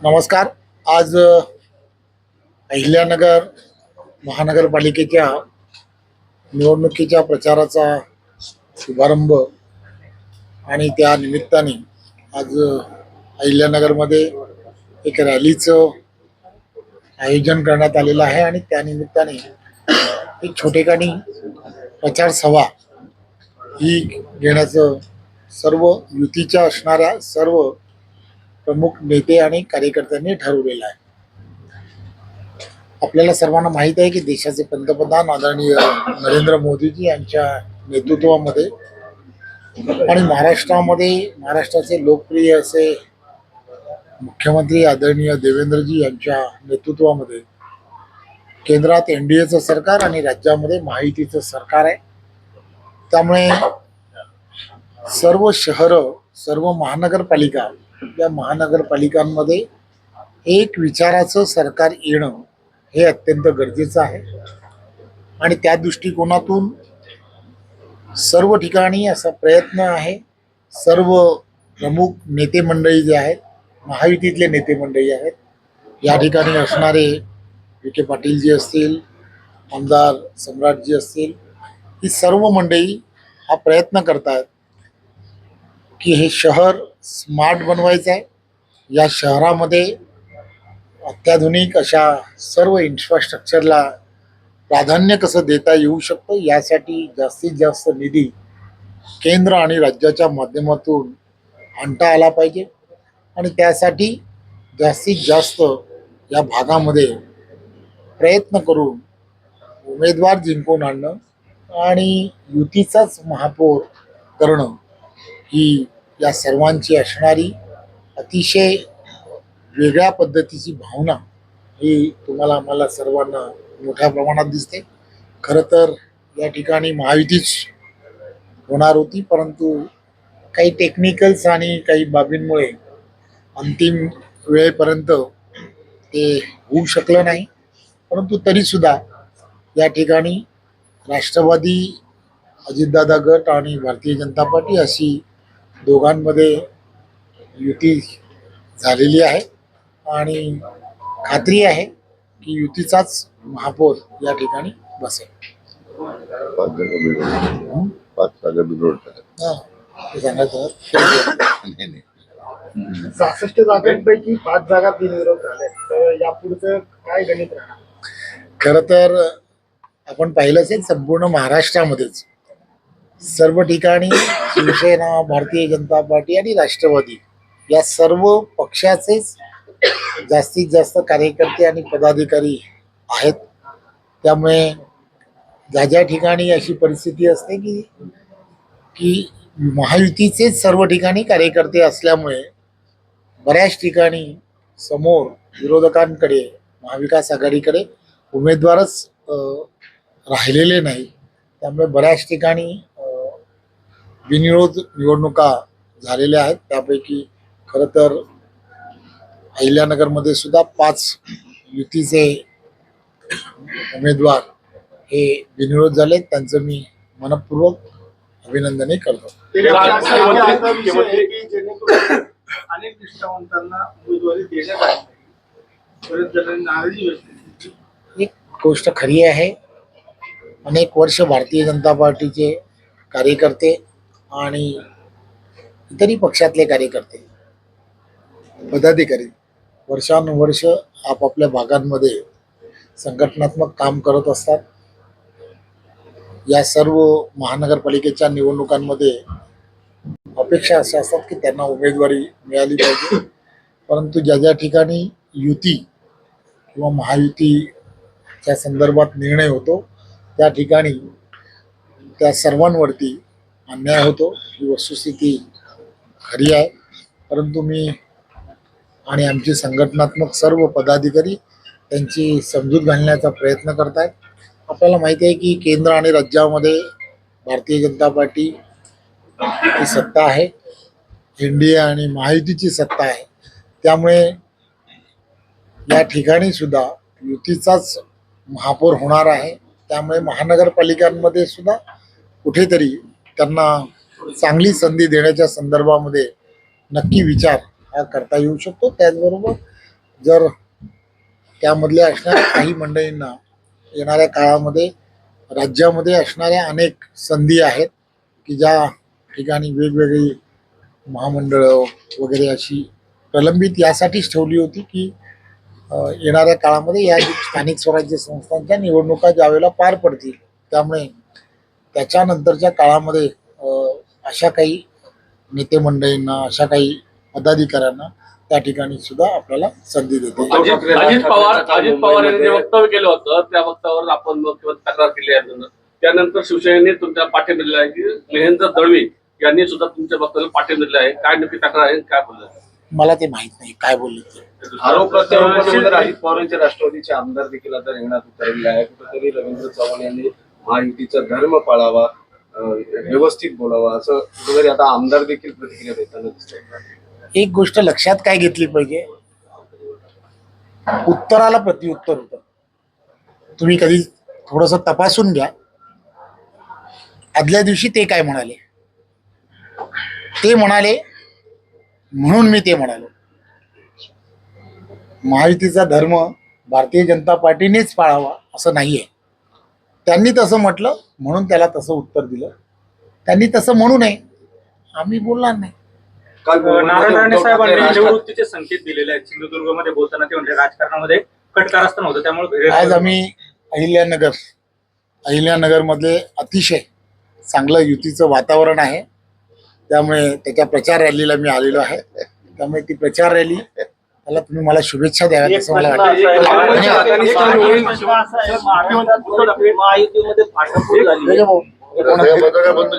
नमस्कार. आज अहिल्यानगर महानगरपालिकेच्या निवडणुकीच्या प्रचाराचा शुभारंभ आणि त्या निमित्ताने आज अहिल्यानगरमध्ये एक रॅलीचं आयोजन करण्यात आलेलं आहे आणि त्या निमित्ताने एक छोटेखानी प्रचार सभा ही घेण्याचं सर्व युतीच्या असणाऱ्या सर्व प्रमुख नेते आणि कार्यकर्त्यांनी ठरवलेलं आहे. आपल्याला सर्वांना माहीत आहे की देशाचे पंतप्रधान आदरणीय नरेंद्र मोदीजी यांच्या नेतृत्वामध्ये आणि महाराष्ट्राचे लोकप्रिय असे मुख्यमंत्री आदरणीय देवेंद्रजी यांच्या नेतृत्वामध्ये केंद्रात एनडीएचं सरकार आणि राज्यामध्ये महायुतीचं सरकार आहे. त्यामुळे सर्व शहरं, सर्व महानगरपालिका, या महानगरपालिकांमध्ये एक विचाराचं सरकार येणं हे अत्यंत गरजेचं आहे. आणि त्या दृष्टिकोनातून सर्व ठिकाणी असा प्रयत्न आहे. सर्व प्रमुख नेते मंडळी जे आहेत, महायुतीतले नेते मंडळी आहेत, या ठिकाणी असणारे विखे पाटीलजी असतील, आमदार सम्राटजी असतील, ही सर्व मंडळी हा प्रयत्न करतात की हे शहर स्मार्ट बनवायचं आहे. या शहरामध्ये अत्याधुनिक अशा सर्व इन्फ्रास्ट्रक्चरला प्राधान्य कसं देता येऊ शकतं, यासाठी जास्तीत जास्त निधी केंद्र आणि राज्याच्या माध्यमातून आणता आला पाहिजे. आणि त्यासाठी जास्तीत जास्त या भागामध्ये प्रयत्न करून उमेदवार जिंकून आणणं आणि युतीचाच महापौर करणं ही या सर्वांची असणारी अतिशय वेगळ्या पद्धतीची भावना ही आम्हाला सर्वांना मोठ्या प्रमाणात दिसते. खरं तर या ठिकाणी महायुतीच होणार होती, परंतु काही टेक्निकल्स आणि काही बाबींमुळे अंतिम वेळेपर्यंत ते होऊ शकलं नाही. परंतु तरीसुद्धा या ठिकाणी राष्ट्रवादी, अजितदादा गट आणि भारतीय जनता पार्टी अशी दोघांमध्ये युती झालेली आहे आणि खात्री आहे की युतीचाच महापौर या ठिकाणी बसेल. 66 जागांपैकी 5 जागा बिनविरोध झाल्या, तर यापुढचं काय गणित राहणार? खरं तर आपण पाहिलं असेल, संपूर्ण महाराष्ट्रामध्येच सर्व ठिकाणी शिवसेना, भारतीय जनता पार्टी आणि राष्ट्रवादी या सर्व पक्षाचेच जास्तीत जास्त कार्यकर्ते आणि पदाधिकारी आहेत. त्यामुळे ज्या ठिकाणी अशी परिस्थिती असते की की महायुतीचेच सर्व ठिकाणी कार्यकर्ते असल्यामुळे बऱ्याच ठिकाणी समोर विरोधकांकडे, महाविकास आघाडीकडे उमेदवारच राहिलेले नाही. त्यामुळे बऱ्याच ठिकाणी बिनविरोध निवडणुका झालेल्या आहेत. त्यापैकी खरं तर अहिल्यानगरमध्ये सुद्धा 5 युतीचे उमेदवार हे बिनविरोध झाले. त्यांचं मी मनपूर्वक अभिनंदनही करतो. अनेक निष्ठावंतांना उमेदवारी देण्यात आली, बरेच जणांनी नाराजी व्यक्त केली. एक गोष्ट खरी आहे, अनेक वर्ष भारतीय जनता पार्टीचे कार्यकर्ते आणि इतरही पक्षातले कार्यकर्ते, पदाधिकारी वर्षानुवर्ष आपापल्या भागांमध्ये संघटनात्मक काम करत असतात. या सर्व महानगरपालिकेच्या निवडणुकांमध्ये अपेक्षा अशा असतात की त्यांना उमेदवारी मिळाली पाहिजे. परंतु ज्या ठिकाणी युती किंवा महायुतीच्या संदर्भात निर्णय होतो, त्या ठिकाणी त्या सर्वांवरती अन्याय होतो. ही वस्तुस्थिती खरी आहे. परंतु मी आणि आमचे संघटनात्मक सर्व पदाधिकारी त्यांची समजूत घालण्याचा प्रयत्न करत आहेत. आपल्याला माहिती आहे की केंद्र आणि राज्यामध्ये भारतीय जनता पार्टी ची सत्ता आहे, एनडीए आणि महायुतीची सत्ता आहे. त्यामुळे या ठिकाणी सुद्धा युतीचाच महापौर होणार आहे. त्यामुळे महानगरपालिकांमध्ये सुद्धा कुठेतरी त्यांना चांगली संधी देण्याच्या संदर्भामध्ये नक्की विचार हा करता येऊ शकतो. त्याचबरोबर जर त्यामधल्या असणाऱ्या काही मंडळींना येणाऱ्या काळामध्ये राज्यामध्ये असणाऱ्या अनेक संधी आहेत की ज्या ठिकाणी वेगवेगळी महामंडळं वगैरे अशी प्रलंबित यासाठीच ठेवली होती की येणाऱ्या काळामध्ये या स्थानिक स्वराज्य संस्थांच्या निवडणुका ज्यावेळेला पार पडतील त्यामुळे त्याच्यानंतरच्या काळामध्ये अशा काही नेते मंडळींना अशा काही पदाधिकाऱ्यांना त्या ठिकाणी सुद्धा आपल्याला संधी देते. अजित पवार यांनी जे वक्तव्य केलं होतं त्या वक्तव्यावर आपण मग किंवा तक्रार केली आहे. त्यानंतर शिवसेनेने तुमच्या पाठिंबा दिला आहे की महेंद्र दळवी यांनी सुद्धा तुमच्या वक्तव्याला पाठिंबा दिला आहे. काय नक्की तक्रार आहे, काय बोललं? मला ते माहित नाही काय बोलले ते. आरोप प्रत्यारोपानंतर अजित पवारांचे राष्ट्रवादीचे आमदार देखील आता रिंगणात उतरलेले आहे. कुठेतरी रवींद्र चव्हाण यांनी महायुतीचा धर्म पाळावा, व्यवस्थित बोलावा, असं कुठेतरी आता आमदार देखील प्रतिक्रिया देताना दिसतात. एक गोष्ट लक्षात काय घेतली पाहिजे, उत्तराला प्रत्युत्तर होतं. तुम्ही कधी थोडस तपासून घ्या. आदल्या दिवशी ते काय म्हणाले, ते म्हणाले म्हणून मी ते म्हणालो. महायुतीचा धर्म भारतीय जनता पार्टीनेच पाळावा असं नाहीये. त्यांनी तसं म्हटलं म्हणून त्याला तसं उत्तर दिलं. त्यांनी तसं म्हणू नये, आम्ही बोलणार नाही. काल नारायण राणे साहेबांनी राजकारण- निवृत्तीचे संकेत दिलेले आहेत. सिंधुदुर्गमध्ये बोलताना ते म्हणजे राजकारणामध्ये कटकारस्थान होतं, त्यामुळे आज आम्ही अहिल्यानगर मधले अतिशय चांगलं युतीचं वातावरण आहे. त्यामुळे त्याच्या प्रचार रॅलीला मी आलेलो आहे. त्यामुळे ती प्रचार रॅली त्याला तुम्ही मला शुभेच्छा द्याव्यात असं मला वाटतं. महायुतीमध्ये फाटाफूट झाली. बंधू